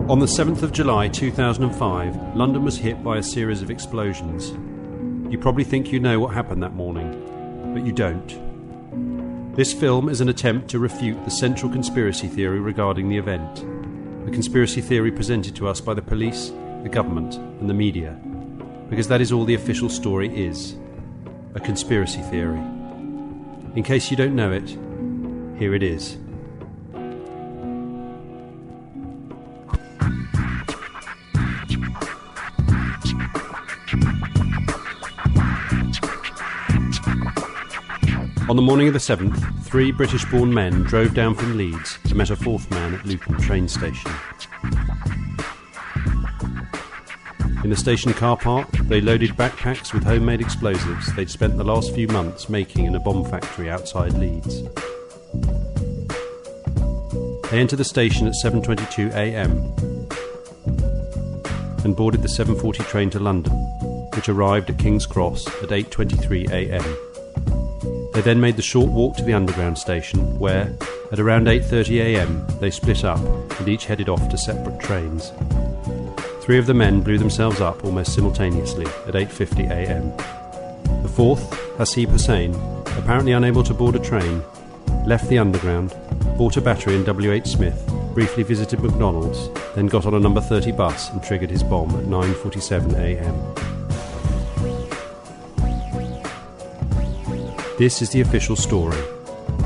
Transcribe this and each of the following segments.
On the 7th of July 2005, London was hit by a series of explosions. You probably think you know what happened that morning, but you don't. This film is an attempt to refute the central conspiracy theory regarding the event, a conspiracy theory presented to us by the police, the government, and the media, because that is all the official story is, a conspiracy theory. In case you don't know it, here it is. On the morning of the 7th, 3 British-born men drove down from Leeds to meet a 4th man at Luton train station. In the station car park, they loaded backpacks with homemade explosives they'd spent the last few months making in a bomb factory outside Leeds. They entered the station at 7:22 a.m. and boarded the 7:40 train to London, which arrived at King's Cross at 8:23 a.m. They then made the short walk to the underground station, where, at around 8:30 a.m, they split up and each headed off to separate trains. 3 of the men blew themselves up almost simultaneously at 8:50 a.m. The 4th, Hasib Hussain, apparently unable to board a train, left the underground, bought a battery in W.H. Smith, briefly visited McDonald's, then got on a number 30 bus and triggered his bomb at 9:47 a.m. This is the official story,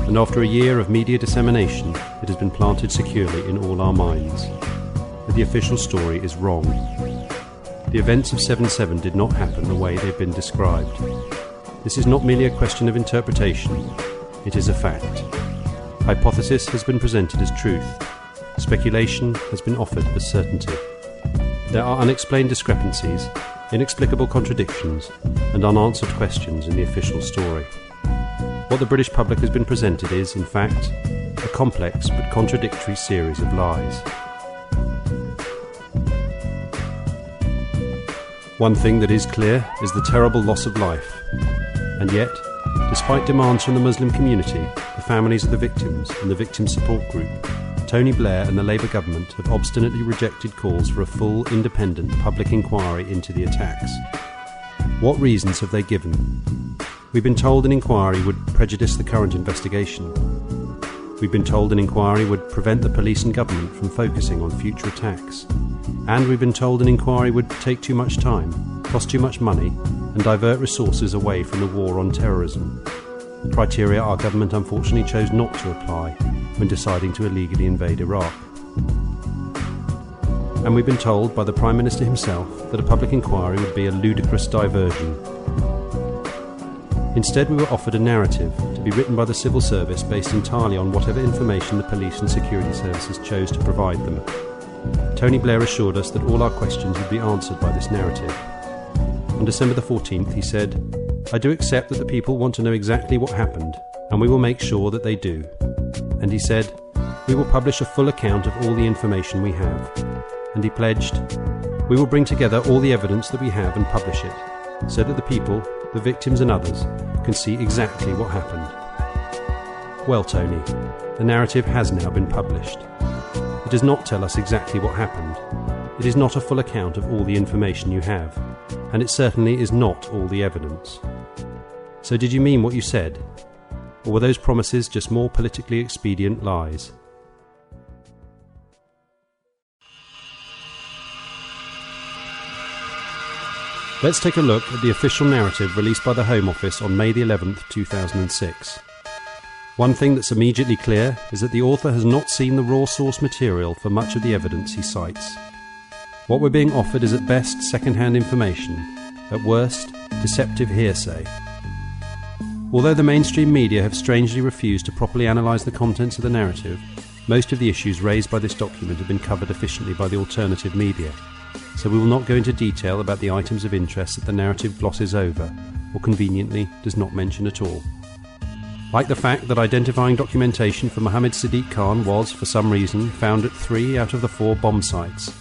and after a year of media dissemination, it has been planted securely in all our minds. But the official story is wrong. The events of 7/7 did not happen the way they've been described. This is not merely a question of interpretation, it is a fact. Hypothesis has been presented as truth. Speculation has been offered as certainty. There are unexplained discrepancies, inexplicable contradictions, and unanswered questions in the official story. What the British public has been presented is, in fact, a complex but contradictory series of lies. One thing that is clear is the terrible loss of life. And yet, despite demands from the Muslim community, the families of the victims and the victim support group, Tony Blair and the Labour government have obstinately rejected calls for a full, independent public inquiry into the attacks. What reasons have they given? We've been told an inquiry would prejudice the current investigation. We've been told an inquiry would prevent the police and government from focusing on future attacks. And we've been told an inquiry would take too much time, cost too much money, and divert resources away from the war on terrorism. Criteria our government unfortunately chose not to apply when deciding to illegally invade Iraq. And we've been told by the Prime Minister himself that a public inquiry would be a ludicrous diversion. Instead, we were offered a narrative to be written by the civil service based entirely on whatever information the police and security services chose to provide them. Tony Blair assured us that all our questions would be answered by this narrative. On December the 14th, he said, "I do accept that the people want to know exactly what happened, and we will make sure that they do." And he said, "We will publish a full account of all the information we have." And he pledged, "We will bring together all the evidence that we have and publish it, so that the people, the victims and others, can see exactly what happened." Well, Tony, the narrative has now been published. It does not tell us exactly what happened. It is not a full account of all the information you have, and it certainly is not all the evidence. So did you mean what you said? Or were those promises just more politically expedient lies? Let's take a look at the official narrative released by the Home Office on May the 11th, 2006. One thing that's immediately clear is that the author has not seen the raw source material for much of the evidence he cites. What we're being offered is at best second-hand information, at worst deceptive hearsay. Although the mainstream media have strangely refused to properly analyse the contents of the narrative, most of the issues raised by this document have been covered efficiently by the alternative media, so we will not go into detail about the items of interest that the narrative glosses over, or conveniently does not mention at all. Like the fact that identifying documentation for Mohammed Sadiq Khan was, for some reason, found at 3 out of the 4 bomb sites,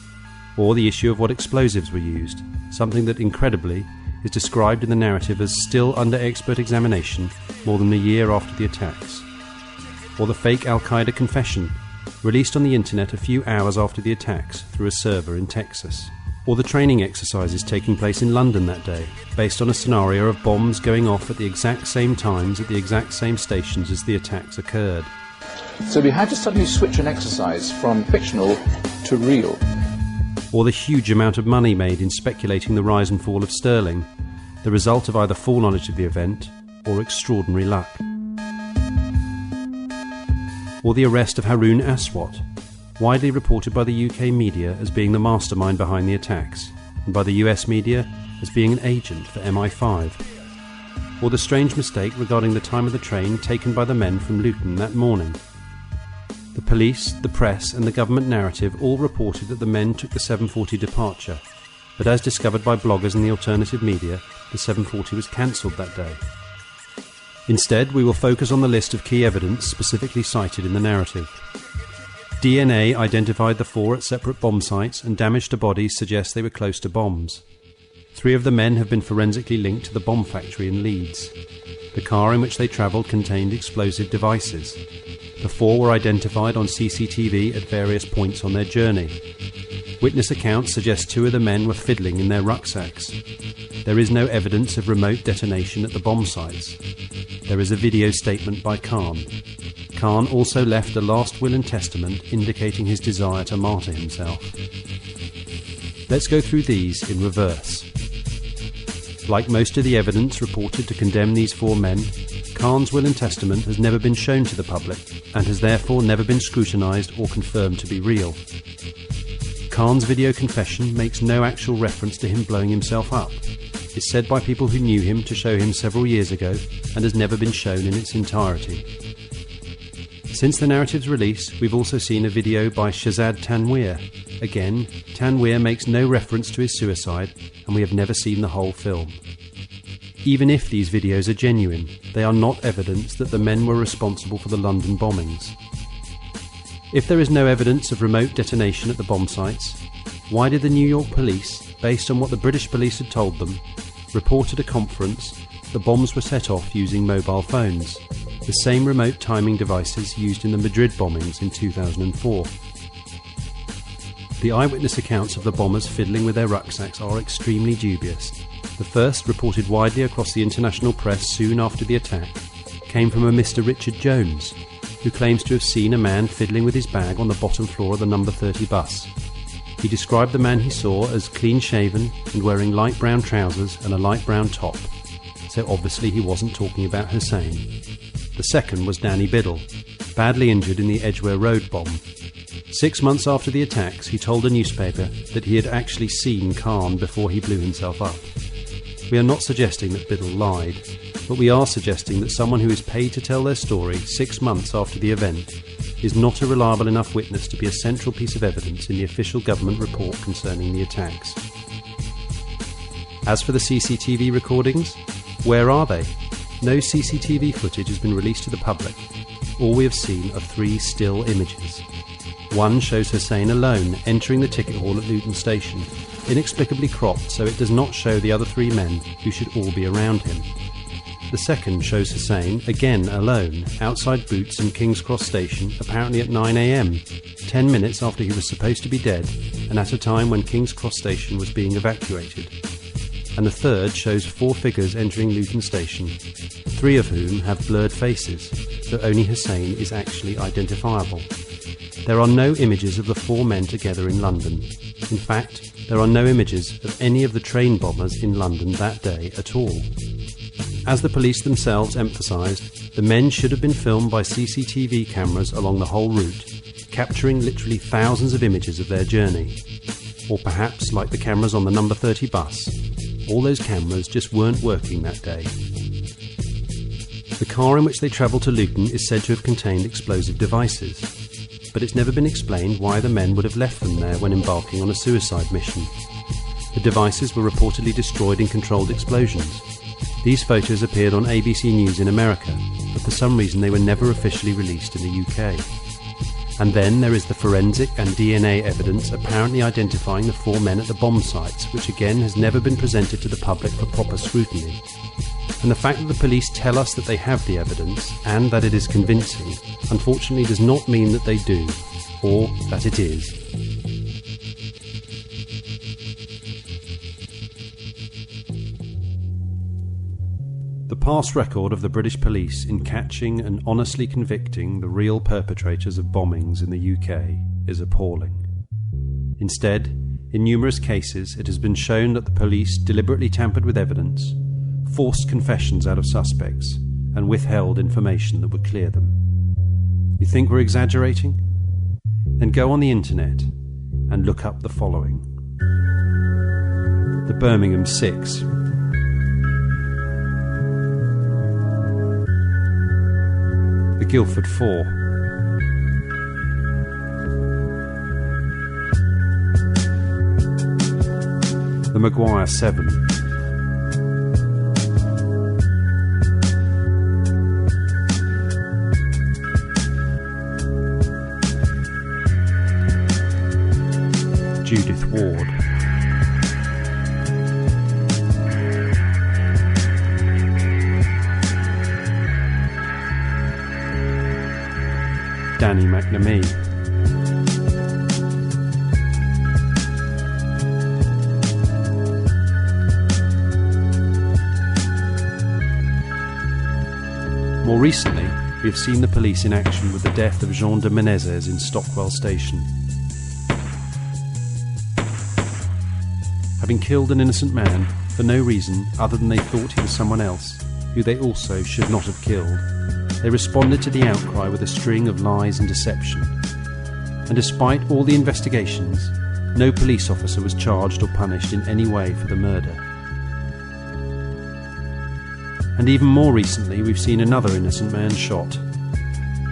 or the issue of what explosives were used, something that, incredibly, is described in the narrative as still under expert examination more than a year after the attacks, or the fake Al-Qaeda confession released on the internet a few hours after the attacks through a server in Texas. Or the training exercises taking place in London that day, based on a scenario of bombs going off at the exact same times at the exact same stations as the attacks occurred. So we had to suddenly switch an exercise from fictional to real. Or the huge amount of money made in speculating the rise and fall of sterling, the result of either full knowledge of the event or extraordinary luck. Or the arrest of Haroon Aswat, widely reported by the UK media as being the mastermind behind the attacks, and by the US media as being an agent for MI5. Or the strange mistake regarding the time of the train taken by the men from Luton that morning. The police, the press and the government narrative all reported that the men took the 7:40 departure, but as discovered by bloggers and the alternative media, the 7:40 was cancelled that day. Instead, we will focus on the list of key evidence specifically cited in the narrative. DNA identified the 4 at separate bomb sites, and damage to bodies suggests they were close to bombs. 3 of the men have been forensically linked to the bomb factory in Leeds. The car in which they travelled contained explosive devices. The 4 were identified on CCTV at various points on their journey. Witness accounts suggest 2 of the men were fiddling in their rucksacks. There is no evidence of remote detonation at the bomb sites. There is a video statement by Khan. Khan also left a last will and testament indicating his desire to martyr himself. Let's go through these in reverse. Like most of the evidence reported to condemn these 4 men, Khan's will and testament has never been shown to the public and has therefore never been scrutinised or confirmed to be real. Khan's video confession makes no actual reference to him blowing himself up. It's said by people who knew him to show him several years ago and has never been shown in its entirety. Since the narrative's release, we've also seen a video by Shahzad Tanweer. Again, Tanweer makes no reference to his suicide, and we have never seen the whole film. Even if these videos are genuine, they are not evidence that the men were responsible for the London bombings. If there is no evidence of remote detonation at the bomb sites, why did the New York police, based on what the British police had told them, report at a conference the bombs were set off using mobile phones, the same remote timing devices used in the Madrid bombings in 2004? The eyewitness accounts of the bombers fiddling with their rucksacks are extremely dubious. The first, reported widely across the international press soon after the attack, came from a Mr. Richard Jones, who claims to have seen a man fiddling with his bag on the bottom floor of the number 30 bus. He described the man he saw as clean-shaven and wearing light brown trousers and a light brown top, so obviously he wasn't talking about Hussein. The second was Danny Biddle, badly injured in the Edgware Road bomb. 6 months after the attacks, he told a newspaper that he had actually seen Khan before he blew himself up. We are not suggesting that Biddle lied, but we are suggesting that someone who is paid to tell their story 6 months after the event is not a reliable enough witness to be a central piece of evidence in the official government report concerning the attacks. As for the CCTV recordings, where are they? No CCTV footage has been released to the public. All we have seen are 3 still images. One shows Hussein alone entering the ticket hall at Luton Station, inexplicably cropped so it does not show the other 3 men who should all be around him. The second shows Hussein, again alone, outside Boots in King's Cross Station, apparently at 9 AM, 10 minutes after he was supposed to be dead, and at a time when King's Cross Station was being evacuated. And the third shows 4 figures entering Luton Station, 3 of whom have blurred faces, so only Hussein is actually identifiable. There are no images of the 4 men together in London. In fact, there are no images of any of the train bombers in London that day at all. As the police themselves emphasised, the men should have been filmed by CCTV cameras along the whole route, capturing literally thousands of images of their journey. Or perhaps, like the cameras on the number 30 bus, all those cameras just weren't working that day. The car in which they travelled to Luton is said to have contained explosive devices, but it's never been explained why the men would have left them there when embarking on a suicide mission. The devices were reportedly destroyed in controlled explosions. These photos appeared on ABC News in America, but for some reason they were never officially released in the UK. And then there is the forensic and DNA evidence apparently identifying the 4 men at the bomb sites, which again has never been presented to the public for proper scrutiny. And the fact that the police tell us that they have the evidence, and that it is convincing, unfortunately does not mean that they do, or that it is. The past record of the British police in catching and honestly convicting the real perpetrators of bombings in the UK is appalling. Instead, in numerous cases it has been shown that the police deliberately tampered with evidence, forced confessions out of suspects, and withheld information that would clear them. You think we're exaggerating? Then go on the internet and look up the following. The Birmingham 6, the Guildford 4, the Maguire 7, Judith Ward, Danny McNamee, More recently, we have seen the police in action with the death of Jean de Menezes in Stockwell Station. Having killed an innocent man for no reason other than they thought he was someone else, who they also should not have killed, they responded to the outcry with a string of lies and deception. And despite all the investigations, no police officer was charged or punished in any way for the murder. And even more recently, we've seen another innocent man shot.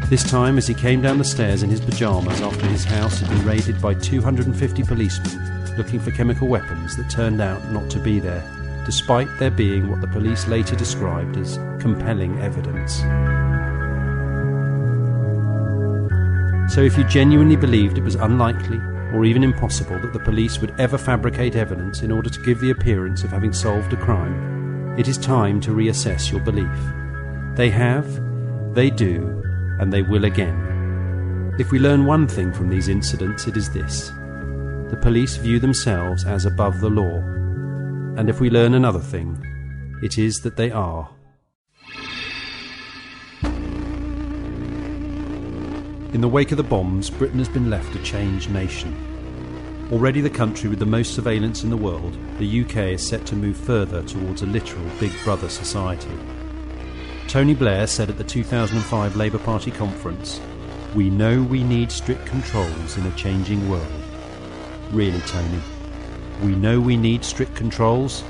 This time as he came down the stairs in his pyjamas after his house had been raided by 250 policemen looking for chemical weapons that turned out not to be there, despite there being what the police later described as compelling evidence. So if you genuinely believed it was unlikely or even impossible that the police would ever fabricate evidence in order to give the appearance of having solved a crime, it is time to reassess your belief. They have, they do, and they will again. If we learn one thing from these incidents, it is this: the police view themselves as above the law. And if we learn another thing, it is that they are. In the wake of the bombs, Britain has been left a changed nation. Already the country with the most surveillance in the world, the UK is set to move further towards a literal Big Brother society. Tony Blair said at the 2005 Labour Party conference, "We know we need strict controls in a changing world." Really, Tony? We know we need strict controls?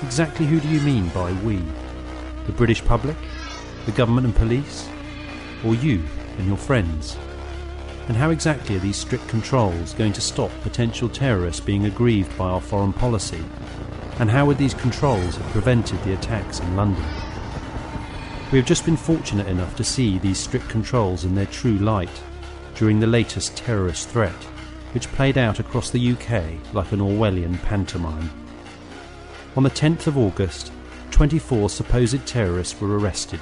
Exactly who do you mean by we? The British public? The government and police? Or you and your friends? And how exactly are these strict controls going to stop potential terrorists being aggrieved by our foreign policy? And how would these controls have prevented the attacks in London? We have just been fortunate enough to see these strict controls in their true light during the latest terrorist threat, which played out across the UK like an Orwellian pantomime. On the 10th of August, 24 supposed terrorists were arrested.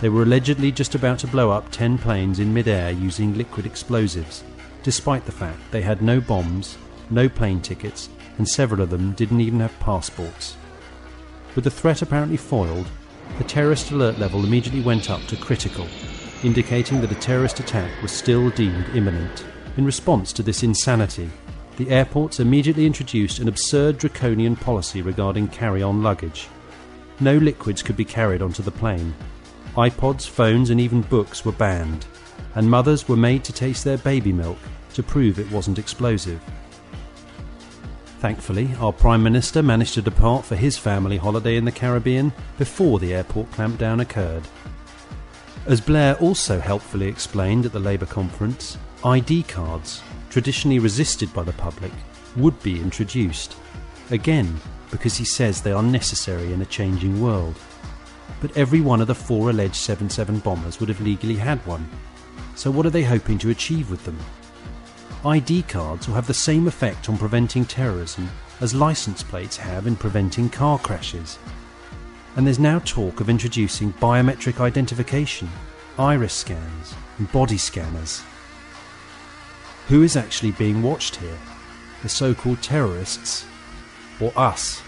They were allegedly just about to blow up 10 planes in mid-air using liquid explosives, despite the fact they had no bombs, no plane tickets, and several of them didn't even have passports. With the threat apparently foiled, the terrorist alert level immediately went up to critical, indicating that a terrorist attack was still deemed imminent. In response to this insanity, the airports immediately introduced an absurd draconian policy regarding carry-on luggage. No liquids could be carried onto the plane. iPods, phones and even books were banned, and mothers were made to taste their baby milk to prove it wasn't explosive. Thankfully, our Prime Minister managed to depart for his family holiday in the Caribbean before the airport clampdown occurred. As Blair also helpfully explained at the Labour conference, ID cards, traditionally resisted by the public, would be introduced. Again, because he says they are necessary in a changing world. But every one of the 4 alleged 7/7 bombers would have legally had one. So what are they hoping to achieve with them? ID cards will have the same effect on preventing terrorism as licence plates have in preventing car crashes. And there's now talk of introducing biometric identification, iris scans and body scanners. Who is actually being watched here? The so-called terrorists, or us?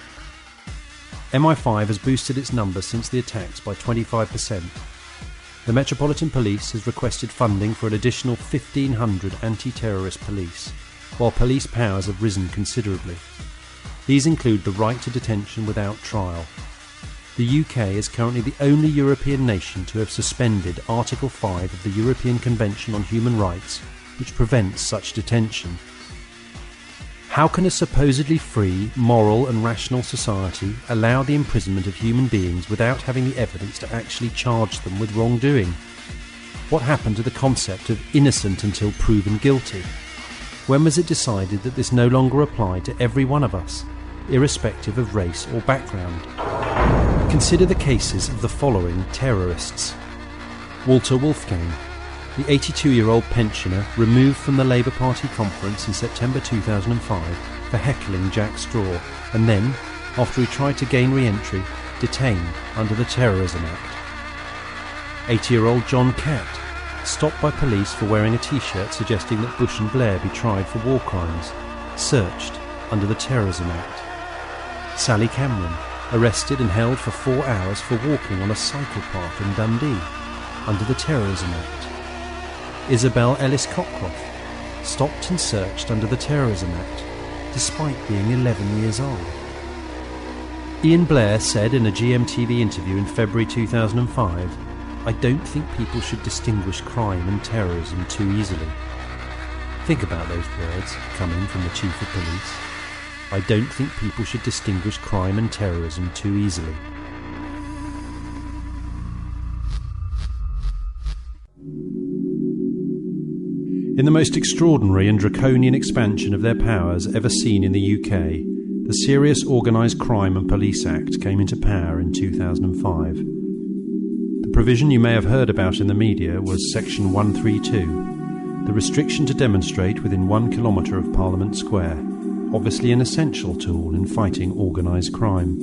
MI5 has boosted its numbers since the attacks by 25%. The Metropolitan Police has requested funding for an additional 1,500 anti-terrorist police, while police powers have risen considerably. These include the right to detention without trial. The UK is currently the only European nation to have suspended Article 5 of the European Convention on Human Rights, which prevents such detention. How can a supposedly free, moral and rational society allow the imprisonment of human beings without having the evidence to actually charge them with wrongdoing? What happened to the concept of innocent until proven guilty? When was it decided that this no longer applied to every one of us, irrespective of race or background? Consider the cases of the following terrorists. Walter Wolfgang, the 82-year-old pensioner removed from the Labour Party conference in September 2005 for heckling Jack Straw, and then, after he tried to gain re-entry, detained under the Terrorism Act. 80-year-old John Catt, stopped by police for wearing a t-shirt suggesting that Bush and Blair be tried for war crimes, searched under the Terrorism Act. Sally Cameron, arrested and held for 4 hours for walking on a cycle path in Dundee, under the Terrorism Act. Isabel Ellis Cockcroft, stopped and searched under the Terrorism Act, despite being 11 years old. Ian Blair said in a GMTV interview in February 2005, "I don't think people should distinguish crime and terrorism too easily." Think about those words coming from the Chief of Police. I don't think people should distinguish crime and terrorism too easily. In the most extraordinary and draconian expansion of their powers ever seen in the UK, the Serious Organised Crime and Police Act came into power in 2005. The provision you may have heard about in the media was Section 132, the restriction to demonstrate within 1 kilometre of Parliament Square, obviously an essential tool in fighting organised crime.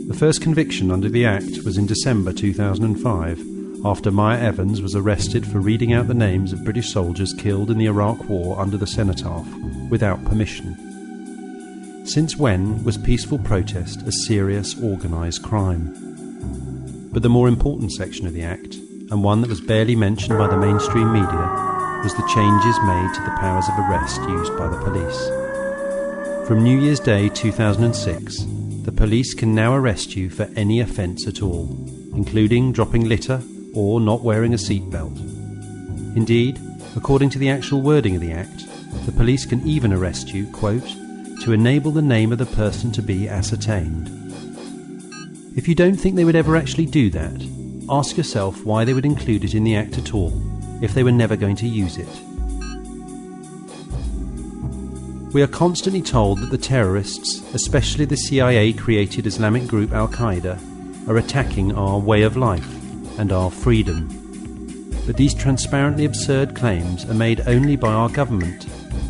The first conviction under the Act was in December 2005, after Maya Evans was arrested for reading out the names of British soldiers killed in the Iraq War under the cenotaph, without permission. Since when was peaceful protest a serious organised crime? But the more important section of the Act, and one that was barely mentioned by the mainstream media, was the changes made to the powers of arrest used by the police. From New Year's Day 2006, the police can now arrest you for any offence at all, including dropping litter or not wearing a seatbelt. Indeed, according to the actual wording of the Act, the police can even arrest you, quote, to enable the name of the person to be ascertained. If you don't think they would ever actually do that, ask yourself why they would include it in the Act at all, if they were never going to use it. We are constantly told that the terrorists, especially the CIA-created Islamic group Al-Qaeda, are attacking our way of life and our freedom. But these transparently absurd claims are made only by our government,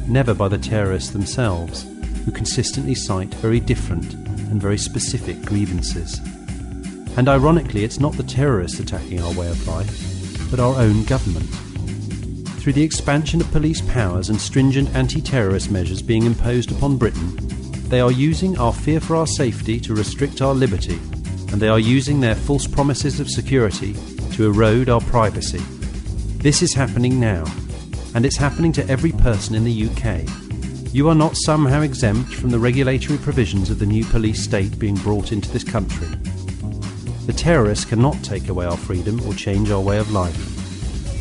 never by the terrorists themselves, who consistently cite very different and very specific grievances. And ironically, it's not the terrorists attacking our way of life, but our own government. Through the expansion of police powers and stringent anti-terrorist measures being imposed upon Britain, they are using our fear for our safety to restrict our liberty, and they are using their false promises of security to erode our privacy. This is happening now, and it's happening to every person in the UK. You are not somehow exempt from the regulatory provisions of the new police state being brought into this country. The terrorists cannot take away our freedom or change our way of life.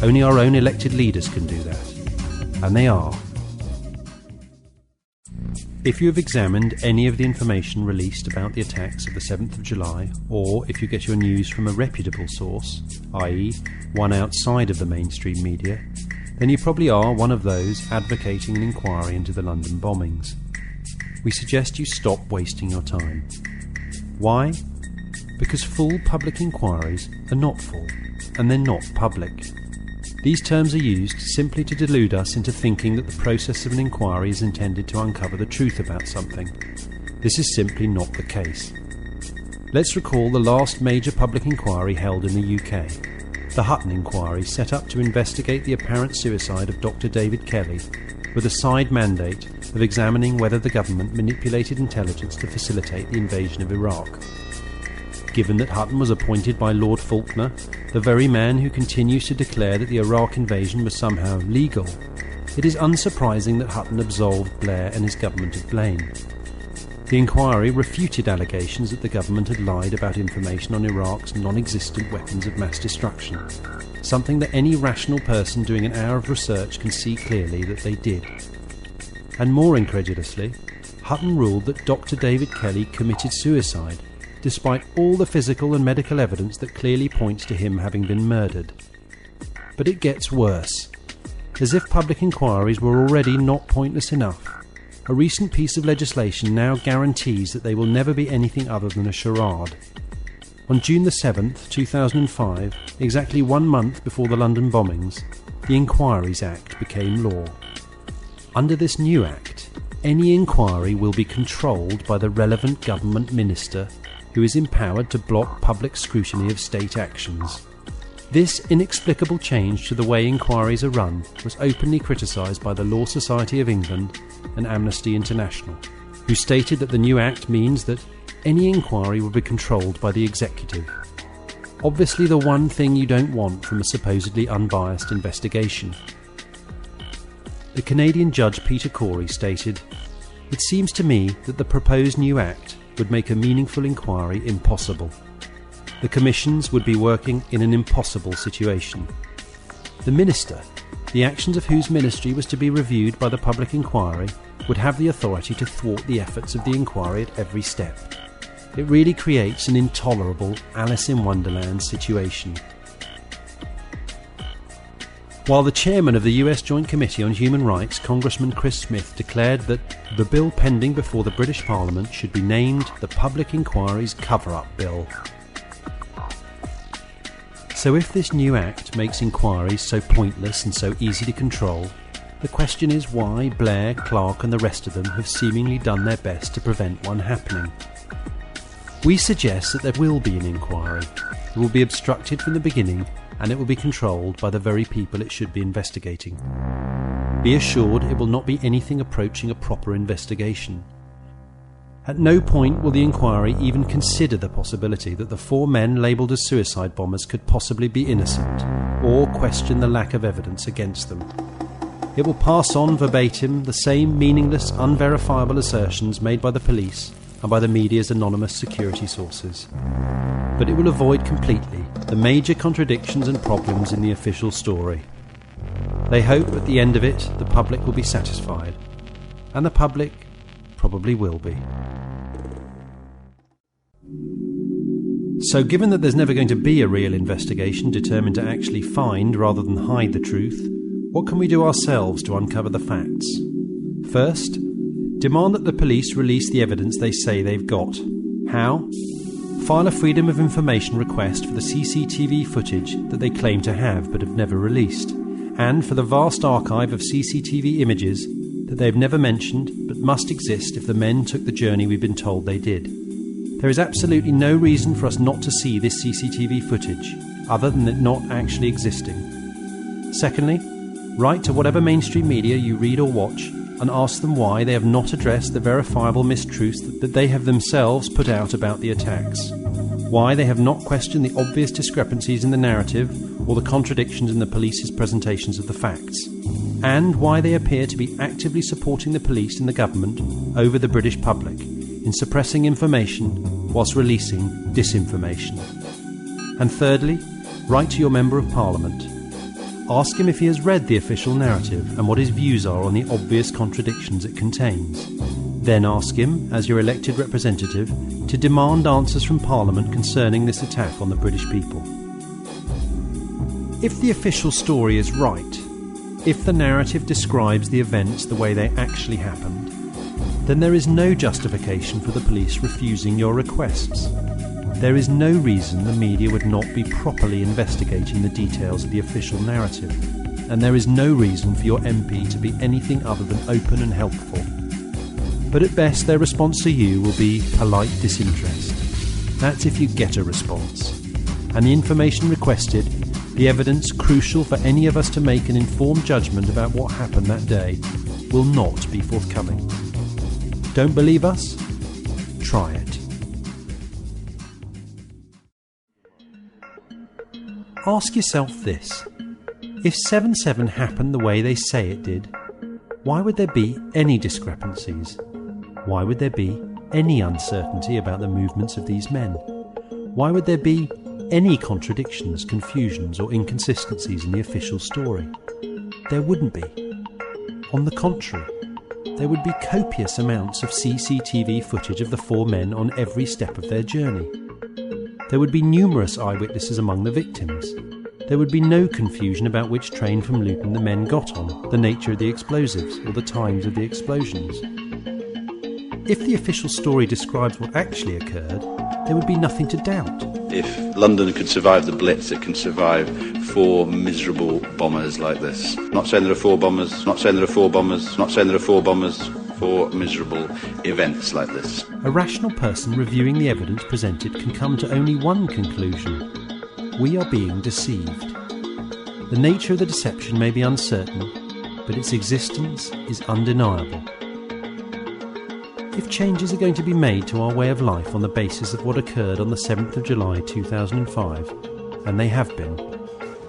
Only our own elected leaders can do that. And they are. If you have examined any of the information released about the attacks of the 7th of July, or if you get your news from a reputable source, i.e. one outside of the mainstream media, then you probably are one of those advocating an inquiry into the London bombings. We suggest you stop wasting your time. Why? Because full public inquiries are not full, and they're not public. These terms are used simply to delude us into thinking that the process of an inquiry is intended to uncover the truth about something. This is simply not the case. Let's recall the last major public inquiry held in the UK, the Hutton inquiry, set up to investigate the apparent suicide of Dr. David Kelly, with a side mandate of examining whether the government manipulated intelligence to facilitate the invasion of Iraq. Given that Hutton was appointed by Lord Faulkner, the very man who continues to declare that the Iraq invasion was somehow legal, it is unsurprising that Hutton absolved Blair and his government of blame. The inquiry refuted allegations that the government had lied about information on Iraq's non-existent weapons of mass destruction, something that any rational person doing an hour of research can see clearly that they did. And more incredulously, Hutton ruled that Dr. David Kelly committed suicide, despite all the physical and medical evidence that clearly points to him having been murdered. But it gets worse. As if public inquiries were already not pointless enough, a recent piece of legislation now guarantees that they will never be anything other than a charade. On June the 7th, 2005, exactly 1 month before the London bombings, the Inquiries Act became law. Under this new act, any inquiry will be controlled by the relevant government minister, who is empowered to block public scrutiny of state actions. This inexplicable change to the way inquiries are run was openly criticised by the Law Society of England and Amnesty International, who stated that the new act means that any inquiry will be controlled by the executive. Obviously the one thing you don't want from a supposedly unbiased investigation. The Canadian judge Peter Corey stated, "It seems to me that the proposed new act would make a meaningful inquiry impossible. The commissions would be working in an impossible situation. The minister, the actions of whose ministry was to be reviewed by the public inquiry, would have the authority to thwart the efforts of the inquiry at every step. It really creates an intolerable Alice in Wonderland situation." While the chairman of the US Joint Committee on Human Rights, Congressman Chris Smith, declared that the bill pending before the British Parliament should be named the Public Inquiries Cover-Up Bill. So if this new act makes inquiries so pointless and so easy to control, the question is why Blair, Clark and the rest of them have seemingly done their best to prevent one happening. We suggest that there will be an inquiry. It will be obstructed from the beginning, and it will be controlled by the very people it should be investigating. Be assured it will not be anything approaching a proper investigation. At no point will the inquiry even consider the possibility that the 4 men labelled as suicide bombers could possibly be innocent, or question the lack of evidence against them. It will pass on verbatim the same meaningless, unverifiable assertions made by the police and by the media's anonymous security sources. But it will avoid completely the major contradictions and problems in the official story. They hope at the end of it the public will be satisfied, and the public probably will be. So given that there's never going to be a real investigation determined to actually find rather than hide the truth, what can we do ourselves to uncover the facts? First, demand that the police release the evidence they say they've got. How? File a Freedom of Information request for the CCTV footage that they claim to have but have never released, and for the vast archive of CCTV images that they've never mentioned but must exist if the men took the journey we've been told they did. There is absolutely no reason for us not to see this CCTV footage, other than it not actually existing. Secondly, write to whatever mainstream media you read or watch and ask them why they have not addressed the verifiable mistruths that they have themselves put out about the attacks, why they have not questioned the obvious discrepancies in the narrative or the contradictions in the police's presentations of the facts, and why they appear to be actively supporting the police and the government over the British public in suppressing information whilst releasing disinformation. And thirdly, write to your Member of Parliament. Ask him if he has read the official narrative and what his views are on the obvious contradictions it contains. Then ask him, as your elected representative, to demand answers from Parliament concerning this attack on the British people. If the official story is right, if the narrative describes the events the way they actually happened, then there is no justification for the police refusing your requests. There is no reason the media would not be properly investigating the details of the official narrative, and there is no reason for your MP to be anything other than open and helpful. But at best their response to you will be polite disinterest. That's if you get a response. And the information requested, the evidence crucial for any of us to make an informed judgment about what happened that day, will not be forthcoming. Don't believe us? Try it. Ask yourself this. If 7/7 happened the way they say it did, why would there be any discrepancies? Why would there be any uncertainty about the movements of these men? Why would there be any contradictions, confusions or inconsistencies in the official story? There wouldn't be. On the contrary, there would be copious amounts of CCTV footage of the four men on every step of their journey. There would be numerous eyewitnesses among the victims. There would be no confusion about which train from Luton the men got on, the nature of the explosives, or the times of the explosions. If the official story describes what actually occurred, there would be nothing to doubt. If London could survive the Blitz, it can survive four miserable bombers like this. Not saying there are four bombers, not saying there are four bombers, not saying there are four bombers, four miserable events like this. A rational person reviewing the evidence presented can come to only one conclusion. We are being deceived. The nature of the deception may be uncertain, but its existence is undeniable. If changes are going to be made to our way of life on the basis of what occurred on the 7th of July 2005, and they have been,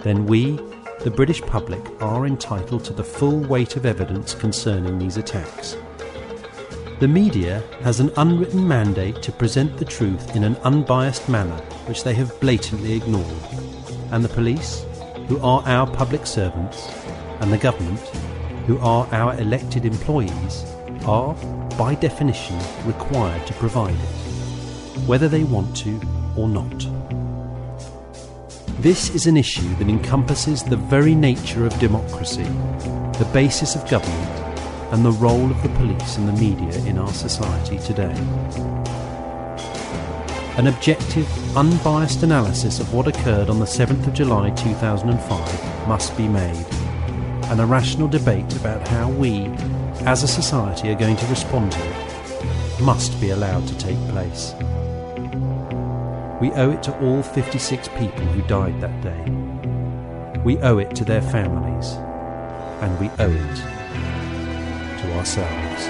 then we, the British public, are entitled to the full weight of evidence concerning these attacks. The media has an unwritten mandate to present the truth in an unbiased manner, which they have blatantly ignored. And the police, who are our public servants, and the government, who are our elected employees, are, by definition, required to provide it, whether they want to or not. This is an issue that encompasses the very nature of democracy, the basis of government, and the role of the police and the media in our society today. An objective, unbiased analysis of what occurred on the 7th of July 2005 must be made, and a rational debate about how we, as a society, are going to respond to it must be allowed to take place. We owe it to all 56 people who died that day. We owe it to their families, and we owe it to ourselves.